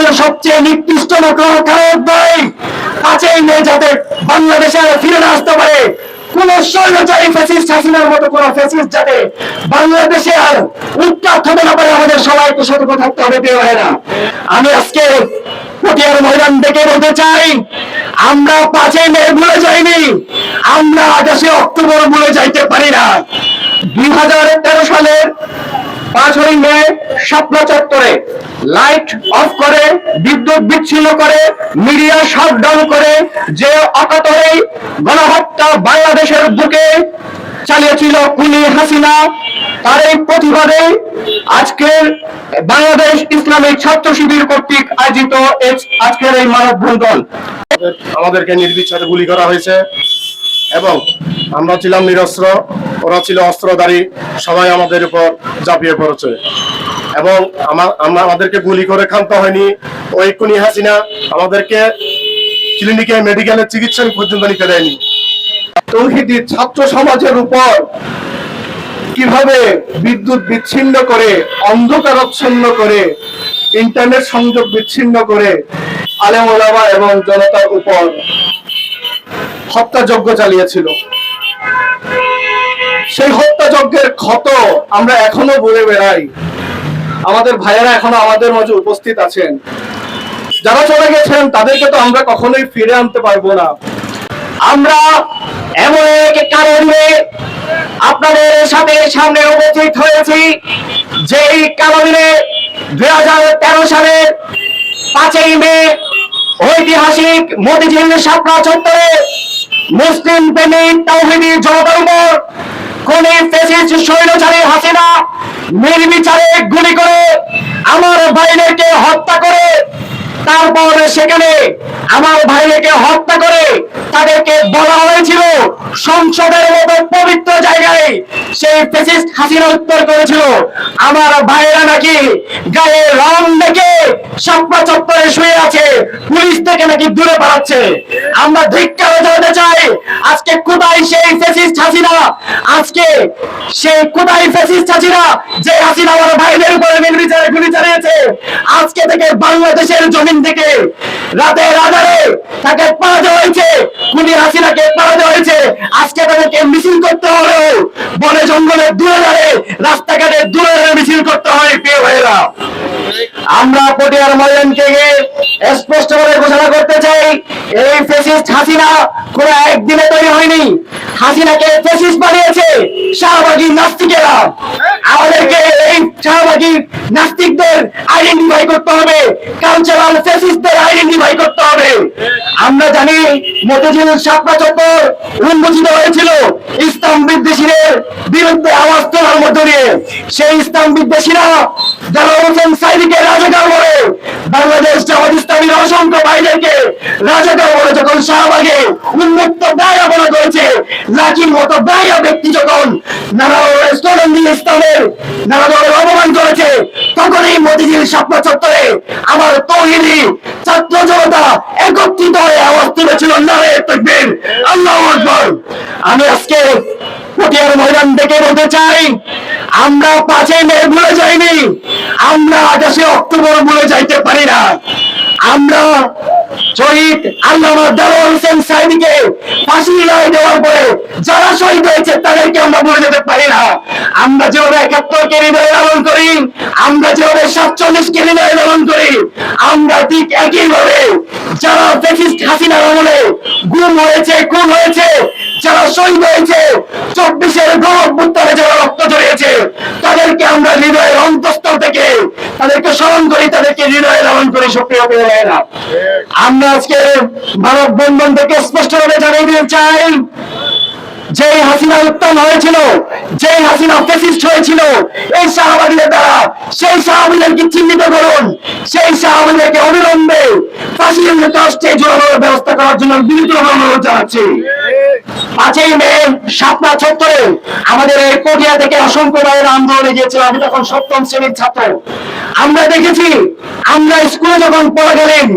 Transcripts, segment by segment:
মুক্তিযুদ্ধের সবচেয়ে নিকৃষ্ট কারণ ভাই 5ই মে যাতে বাংলাদেশে ফিরে না আসতে পারে, কোন স্বৈরাচারী ফ্যাসিস্ট হাসিনার মতো কোন ফ্যাসিস্ট যাতে বাংলাদেশে আর উৎখাত হতে না পারে, আমাদের সবাইকে সতর্ক থাকতে হবে। প্রিয় ভাইরা, আমি আজকে পটিয়ার ময়দান থেকে বলতে চাই, আমরা 5ই মে ভুলে যাইনি, আমরা 28 অক্টোবর ভুলে যাইতে পারি না। 2013 সালের 5ই মে শাপলা চত্বরে লাইট অফ করে, বিদ্যুৎ বিচ্ছিন্ন করে, মিডিয়া শাটডাউন করে যে অকাতরে গণহত্যা বাংলাদেশের বুকে চালিয়েছিল খুনি হাসিনা, তার এই প্রতিবাদে আজকের বাংলাদেশ ইসলামিক ছাত্র শিবির কর্তৃক আয়োজিত আজকের এই মানববন্ধন। আমাদেরকে নির্বিচারে গুলি করা হয়েছে এবং আমরা ছিলাম নিরস্ত্র, ওরা ছিল অস্ত্রধারী, সবাই আমাদের উপর ঝাঁপিয়ে পড়েছে এবং আমাদেরকে গুলি করে ক্ষান্ত হয়নি। ওই খুনি হাসিনা আমাদেরকে ক্লিনিকে মেডিকেলে চিকিৎসা পর্যন্ত নিতে দেয়নি। তৌহিদি ছাত্র সমাজের উপর কিভাবে বিদ্যুৎ বিচ্ছিন্ন করে, অন্ধকারাচ্ছন্ন করে, ইন্টারনেট সংযোগ বিচ্ছিন্ন করে আলেম ওলামা এবং জনতার উপর হত্যাযজ্ঞ চালিয়েছিল, সেই হত্যাযজ্ঞের ক্ষত আমরা এখনো বলে বেড়াই। আমাদের ভাইয়েরা এখনো আমাদের মাঝে উপস্থিত আছেন, যারা চলে গেছেন তাদেরকে তো আমরা কখনোই ফিরে আনতে পারবো না। আমরা এমন এক কারণে আপনাদের সামনে উপস্থিত হয়েছি, যেই কারণে 2013 সালের 5ই মে ঐতিহাসিক মতিঝিল শাপলা চত্বরে মুসলিম প্রেমিক তাওহীদি জনতার উপর খুনি ফ্যাসিস্ট স্বৈরাচারী হাসিনা নির্বিচারে গুলি করে আমার ভাইদেরকে হত্যা করে, তারপর সেখানে আমার ভাইদেরকে হত্যা করে তাদেরকে বলা হয়েছিল সংসদের মতো পবিত্র জায়গায় সেই ফ্যাসিস্ট হাসিনা উত্তর করেছিল আমার ভাইরা নাকি গায়ে রং দেখে শাপলা চত্বরে শুয়ে আছে, পুলিশ থেকে নাকি দূরে পালাচ্ছে। আমরা ধিক্কার জানাতে চাই, আজকে কোথায় সেই ফ্যাসিস্ট হাসিনা? আজকে সেই কোথায় ফ্যাসিস্ট হাসিনা যে হাসিনা আমার ভাইদের উপরে নির্বিচারে গুলি চালিয়েছে? আজকে থেকে বাংলাদেশের জমিন থেকে রাতের আধারে তাকে পালাতে হয়েছে, খুনি হাসিনাকে পালাতে হয়েছে। আজকে তাদেরকে মিছিল করতে হলো, বনে জঙ্গলে দূরে দাঁড়ে, রাস্তাঘাটে দূরে দাঁড়ে মিছিল করতে হয়। প্রিয় ভাইরা, আমরা পটিয়ার ময়দান থেকে স্পষ্ট করে ঘোষণা করতে চাই, এই ফ্যাসিস্ট হাসিনা কোনো একদিনে তৈরি হয়নি। হাসিনাকে ফ্যাসিস্ট বানিয়েছে শাহবাগী নাস্তিকেরা। আমাদেরকে এই শাহবাগী নাস্তিকদের আইডেন্টিফাই করতে হবে, কালচারাল ফ্যাসিস্টদের আইডেন্টিফাই করতে হবে। আমরা জানি মতিঝিল শাপলা চত্বর উন্মোচিত হয়েছিল ইসলাম বিদ্বেষীদের বিরুদ্ধে আওয়াজ তোলার মধ্য দিয়ে। সেই ইসলাম বিদ্বেষীরা জালাল হোসেন সাইদিকে রাজাকার বলে, বাংলাদেশ জামাত ইসলামীর অসংখ্য ভাইদেরকে রাজাকার বলে যখন শাহবাগে উন্মুক্ত দায়রা করেছে, লাকির মতো দায়রা ব্যক্তি যখন নানা স্লোগান দিয়ে ইসলামের নানা ধরনের অপমান করেছে, তখন এই মতিঝিল শাপলা চত্বরে আমার তৌহিদি ছাত্র জনতা একত্রিত হয়ে আওয়াজ তুলেছিল নারায়ে তাকবীর, আল্লাহু আকবার। আমি আজকে পটিয়ার ময়দান থেকে বলতে চাই, আমরা 5ই মে ভুলে যাইনি, আমরা 28 অক্টোবর ভুলে যাইতে পারি না। আমরা শহীদ আল্লামা দেলোয়ার হোসেন সাইদিকে ফাঁসি দেওয়ার পরে যারা শহীদ হয়েছে তাদেরকে আমরা ভুলে যেতে পারি না। আমরা যেভাবে 71কে হৃদয়ে লালন করি, আমরা যেভাবে 47কে হৃদয়ে লালন করি, আমরা ঠিক একইভাবে যারা ফ্যাসিস্ট হাসিনার আমলে গুম হয়েছে, খুন হয়েছে, যারা শহীদ হয়েছে, 24-এর গণঅভ্যুত্থানে যারা রক্ত ঝরিয়েছে, তাদেরকে আমরা হৃদয়ের অন্তঃস্থল থেকে তাদেরকে স্মরণ করি, তাদেরকে হৃদয়ে লালন করি। সক্রিয় হয়ে যায় না। আমরা আজকে মানববন্ধন থেকে স্পষ্টভাবে জানিয়ে দিতে চাই, যেই হাসিনা উত্থান হয়েছিল, যেই হাসিনা ফ্যাসিস্ট হয়েছিল এই শাহবাগীদের দ্বারা, সেই শাহবাগীদেরকে চিহ্নিত করুন, সেই শাহবাগীদেরকে অবিলম্বে ফাঁসির কাস্টে ঝোলানোর ব্যবস্থা করার জন্য বিনীতভাবে অনুরোধ জানাচ্ছি। 5ই মে শাপলা চত্বরে আমাদের এই পটিয়া থেকে অসংখ্য ভাইয়ের আন্দোলনে গিয়েছিল। আমি তখন 7ম শ্রেণীর ছাত্র। আমরা দেখেছি, আমরা স্কুলে যখন পড়া গেলেন,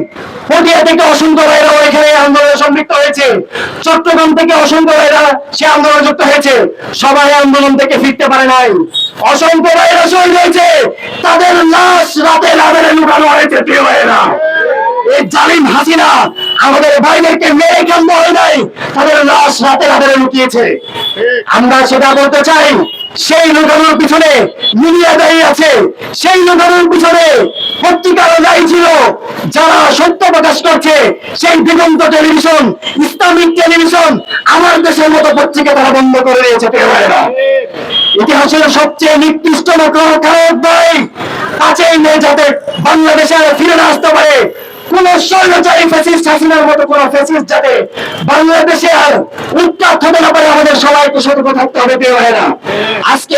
পটিয়া থেকে অসংখ্য ভাইরা এখানে আন্দোলনে সম্পৃক্ত হয়েছে, চট্টগ্রাম থেকে অসংখ্য ভাইরা সে আন্দোলনে যুক্ত হয়েছে। সবাই আন্দোলন থেকে ফিরতে পারে নাই, অসংখ্য ভাইরা শহীদ হয়েছে, তাদের লাশ রাতে লাভের লুকানো হয়েছে। প্রিয় ভাইরা, আমাদের ভাইদেরকে মেরে খেলতে হয় নাই, তাদের লাশ রাতে রাতে লুকিয়েছে। আমরা সেটা বলতে চাই, সেই লুকানোর পিছনে মিডিয়া দায়ী আছে, সেই লুকানোর পিছনে পত্রিকারও দায়ী ছিল। যারা সত্য প্রকাশ করছে সেই দিগন্ত টেলিভিশন, ইসলামিক টেলিভিশন, আমার দেশের মতো পত্রিকা তারা বন্ধ করে দিয়েছে। প্রিয় ভাইরা, ইতিহাসের সবচেয়ে নিকৃষ্ট কারণ ভাই 5ই মে যাতে বাংলাদেশে আর ফিরে না আসতে পারে, কোন স্বৈরাচারী ফ্যাসিস্ট হাসিনার মতো কোন ফ্যাসিস্ট যাতে বাংলাদেশে আর উৎখাত হতে না পারে, আমাদের সবাইকে সতর্ক থাকতে হবে। প্রিয় ভাইরা, আজকে